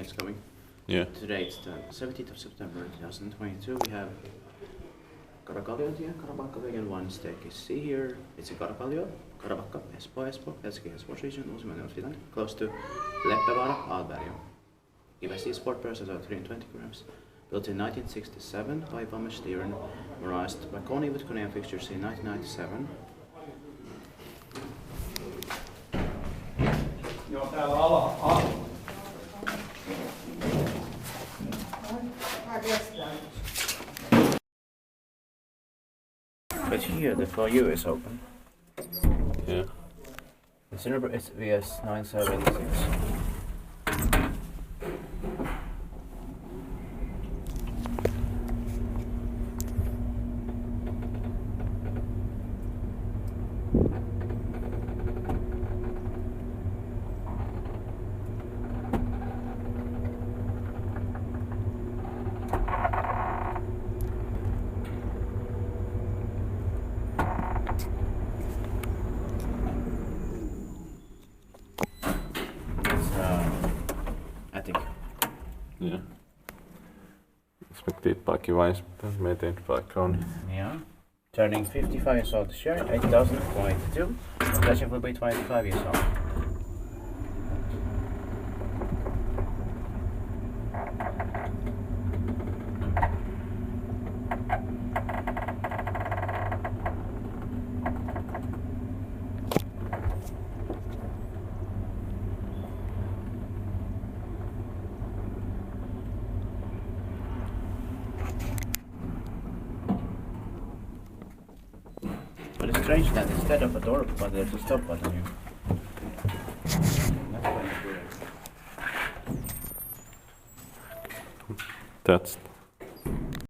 it's coming. Yeah. Today it's the 17th of September 2022. We have Karakalliontie, Karakallio 1 staircase C here. It's in Karakallio, Espoo, Espoo region, Uusimaa, Finland, close to Leppävaara, Alberg. Capacity sport persons are 320 grams. Built in 1967 by ValmetSchlieren, modernized by Kone with Kone fixtures in 1997. Joo, täällä ala. But here the for you is open. Yeah. It's VS 976. Attic. Yeah. Expected parking-wise, maintained by Kone. Yeah. Turning 55 years old this year, 2022. Pleasure will be 25 years old. But it's strange that instead of a door button, there's a stop button here. That's quite weird. That's